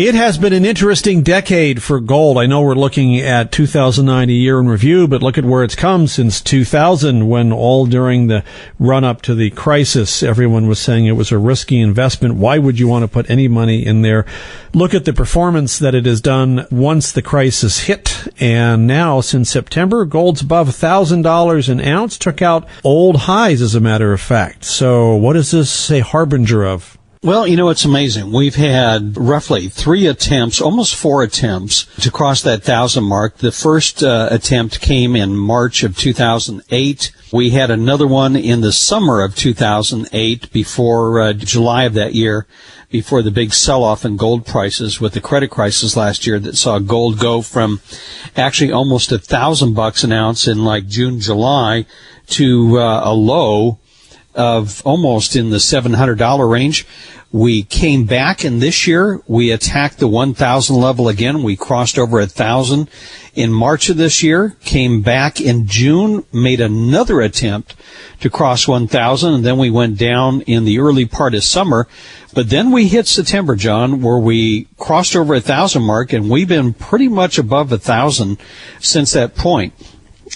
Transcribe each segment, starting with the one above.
It has been an interesting decade for gold. I know we're looking at 2009, a year in review, but look at where it's come since 2000, when all during the run-up to the crisis, everyone was saying it was a risky investment. Why would you want to put any money in there? Look at the performance that it has done once the crisis hit. And now, since September, gold's above $1,000 an ounce, took out old highs, as a matter of fact. So what is this a harbinger of? Well, you know, it's amazing. We've had roughly 3 attempts, almost 4 attempts to cross that 1,000 mark. The first attempt came in March of 2008. We had another one in the summer of 2008 before July of that year, before the big sell-off in gold prices with the credit crisis last year that saw gold go from actually almost $1,000 an ounce in like June, July to a low of almost in the $700 range. We came back, and this year we attacked the 1,000 level again. We crossed over 1,000 in March of this year, came back in June, made another attempt to cross 1,000, and then we went down in the early part of summer. But then we hit September, John, where we crossed over 1,000 mark, and we've been pretty much above 1,000 since that point.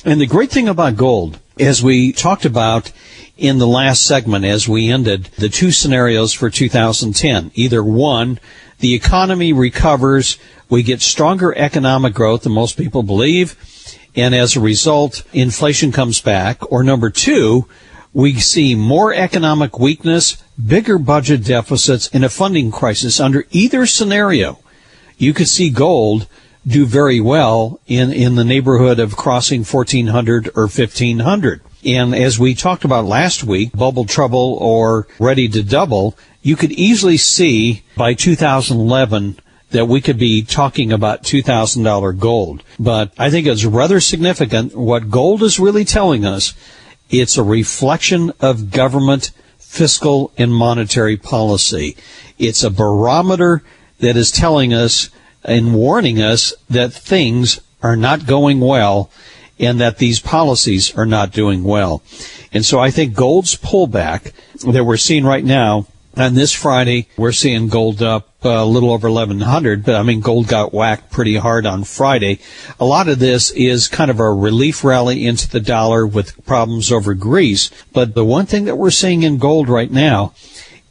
And the great thing about gold, as we talked about in the last segment as we ended the 2 scenarios for 2010. Either one, the economy recovers, we get stronger economic growth than most people believe, and as a result, inflation comes back. Or number 2, we see more economic weakness, bigger budget deficits, and a funding crisis. Under either scenario, you could see gold do very well in the neighborhood of crossing 1,400 or 1,500. And as we talked about last week, bubble trouble or ready to double, you could easily see by 2011 that we could be talking about $2,000 gold. But I think it's rather significant what gold is really telling us. It's a reflection of government fiscal and monetary policy. It's a barometer that is telling us and warning us that things are not going well, and that these policies are not doing well. And so I think gold's pullback that we're seeing right now, on this Friday, we're seeing gold up a little over 1,100, but I mean, gold got whacked pretty hard on Friday. A lot of this is kind of a relief rally into the dollar with problems over Greece. But the one thing that we're seeing in gold right now,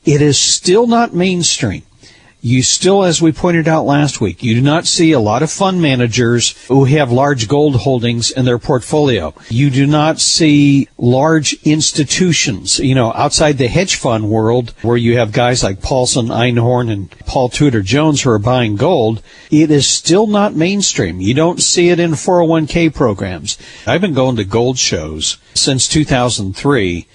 it is still not mainstream. You still, as we pointed out last week, you do not see a lot of fund managers who have large gold holdings in their portfolio. You do not see large institutions, outside the hedge fund world where you have guys like Paulson, Einhorn, and Paul Tudor Jones who are buying gold. It is still not mainstream. You don't see it in 401k programs. I've been going to gold shows since 2003,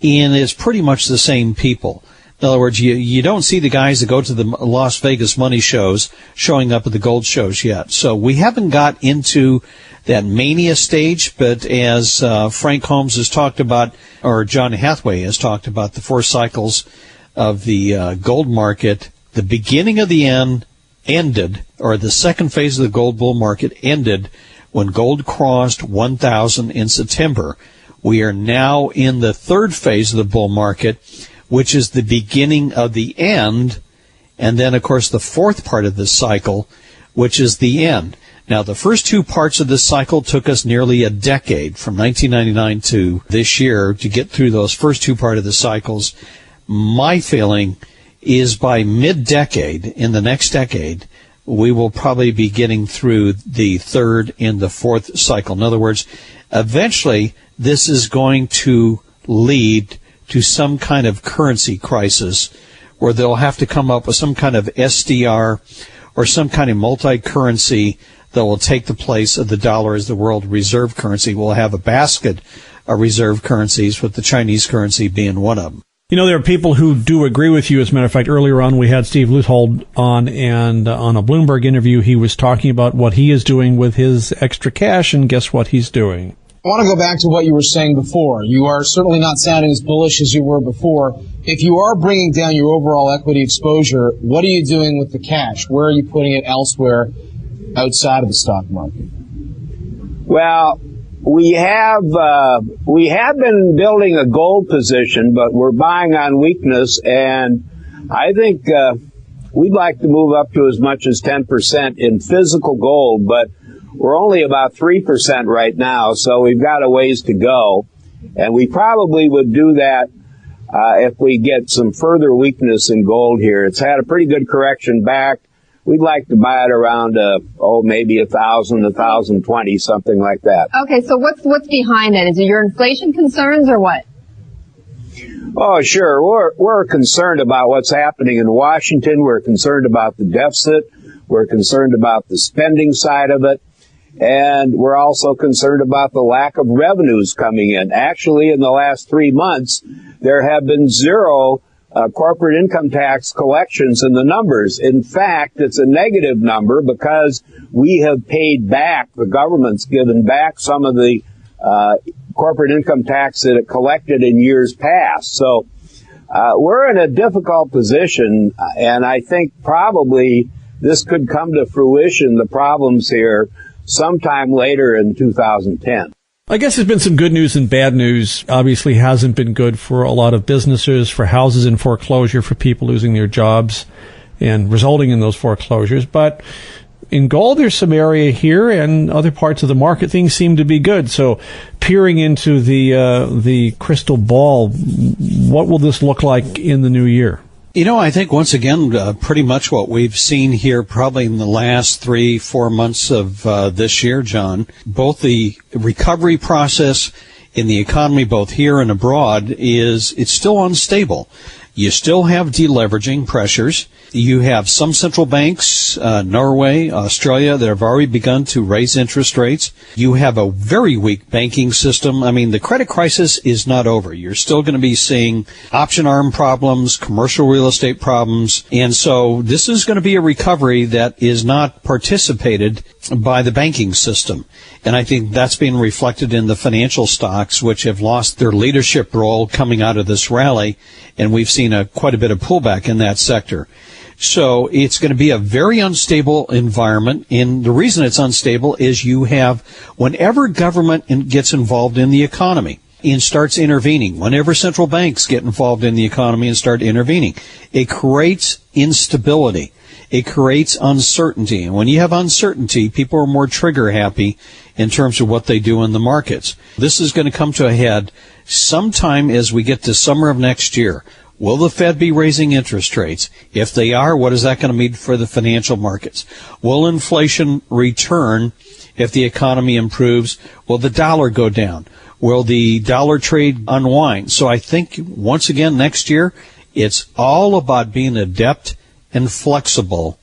and it's pretty much the same people. In other words, you don't see the guys that go to the Las Vegas money shows showing up at the gold shows yet. So we haven't got into that mania stage, but as Frank Holmes has talked about, or John Hathaway has talked about, the 4 cycles of the gold market, the beginning of the end ended, or the second phase of the gold bull market ended when gold crossed 1,000 in September. We are now in the third phase of the bull market, which is the beginning of the end, and then, of course, the fourth part of this cycle, which is the end. Now, the first 2 parts of this cycle took us nearly a decade, from 1999 to this year, to get through those first 2 parts of the cycles. My feeling is by mid-decade, in the next decade, we will probably be getting through the third and the fourth cycle. In other words, eventually, this is going to lead to some kind of currency crisis where they'll have to come up with some kind of SDR or some kind of multi-currency that will take the place of the dollar as the world reserve currency. We'll have a basket of reserve currencies, with the Chinese currency being one of them. There are people who do agree with you. As a matter of fact, earlier on we had Steve Leuthold on, and on a Bloomberg interview he was talking about what he is doing with his extra cash, and guess what he's doing? I want to go back to what you were saying before. You are certainly not sounding as bullish as you were before. If you are bringing down your overall equity exposure, what are you doing with the cash? Where are you putting it elsewhere outside of the stock market? Well, we have been building a gold position, but we're buying on weakness, and I think we'd like to move up to as much as 10% in physical gold, but we're only about 3% right now, so we've got a ways to go. And we probably would do that if we get some further weakness in gold here. It's had a pretty good correction back. We'd like to buy it around, maybe 1,000, 1,020, something like that. Okay, so what's behind that? Is it your inflation concerns or what? Oh, sure. We're concerned about what's happening in Washington. We're concerned about the deficit. We're concerned about the spending side of it. And we're also concerned about the lack of revenues coming in. Actually, in the last 3 months, there have been zero corporate income tax collections in the numbers. In fact, it's a negative number because we have paid back, the government's given back some of the corporate income tax that it collected in years past. So we're in a difficult position, and I think probably this could come to fruition, the problems here, sometime later in 2010. I guess there's been some good news and bad news. Obviously hasn't been good for a lot of businesses, for houses in foreclosure, for people losing their jobs and resulting in those foreclosures. But in gold, there's some area here, and other parts of the market, things seem to be good. So peering into the crystal ball, what will this look like in the new year? You know, I think once again, pretty much what we've seen here probably in the last 3-4 months of this year, John, both the recovery process in the economy, both here and abroad, it's still unstable. You still have deleveraging pressures. You have some central banks, Norway, Australia, that have already begun to raise interest rates. You have a very weak banking system. I mean, the credit crisis is not over. You're still going to be seeing option arm problems, commercial real estate problems. And so this is going to be a recovery that is not participated by the banking system. And I think that's being reflected in the financial stocks, which have lost their leadership role coming out of this rally. And we've seen quite a bit of pullback in that sector. So it's going to be a very unstable environment. And the reason it's unstable is you have, whenever government gets involved in the economy and starts intervening, whenever central banks get involved in the economy and start intervening, it creates instability. It creates uncertainty. And when you have uncertainty, people are more trigger happy in terms of what they do in the markets. This is going to come to a head sometime as we get to summer of next year. Will the Fed be raising interest rates? If they are, what is that going to mean for the financial markets? Will inflation return if the economy improves? Will the dollar go down? Will the dollar trade unwind? So I think, once again, next year, it's all about being adept and flexible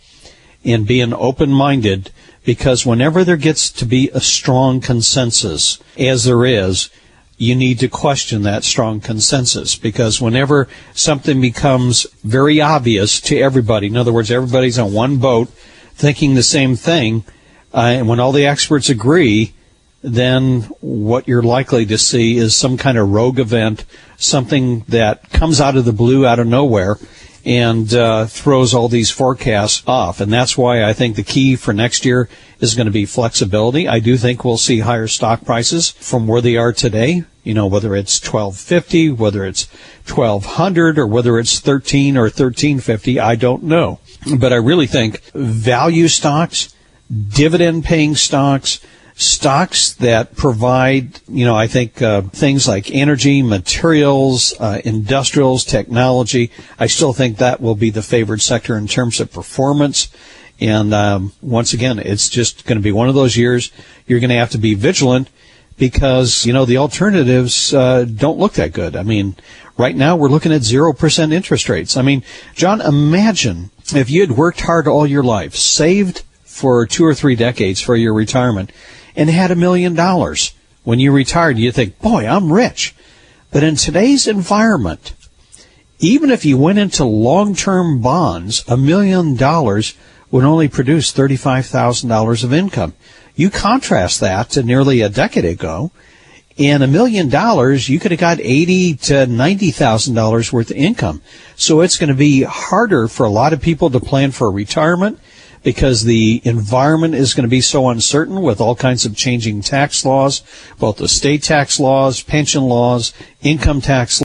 and being open-minded, because whenever there gets to be a strong consensus, as there is, you need to question that strong consensus, because whenever something becomes very obvious to everybody, in other words, everybody's on one boat thinking the same thing, and when all the experts agree, then what you're likely to see is some kind of rogue event, something that comes out of the blue, out of nowhere, and throws all these forecasts off. And that's why I think the key for next year is going to be flexibility. I do think we'll see higher stock prices from where they are today, you know, whether it's $12.50, whether it's $1,200, or whether it's $13 or $13.50, I don't know. But I really think value stocks, dividend-paying stocks, stocks that provide, you know, I think things like energy, materials, industrials, technology, I still think that will be the favored sector in terms of performance. And once again, it's just going to be one of those years you're going to have to be vigilant, because, you know, the alternatives don't look that good. I mean, right now we're looking at 0% interest rates. I mean, John, imagine if you had worked hard all your life, saved for 2 or 3 decades for your retirement, and had $1 million. When you retired, you think, boy, I'm rich. But in today's environment, even if you went into long-term bonds, $1 million would only produce $35,000 of income. You contrast that to nearly a decade ago, and $1 million, you could have got $80,000 to $90,000 worth of income. So it's going to be harder for a lot of people to plan for retirement, because the environment is going to be so uncertain with all kinds of changing tax laws, both the state tax laws, pension laws, income tax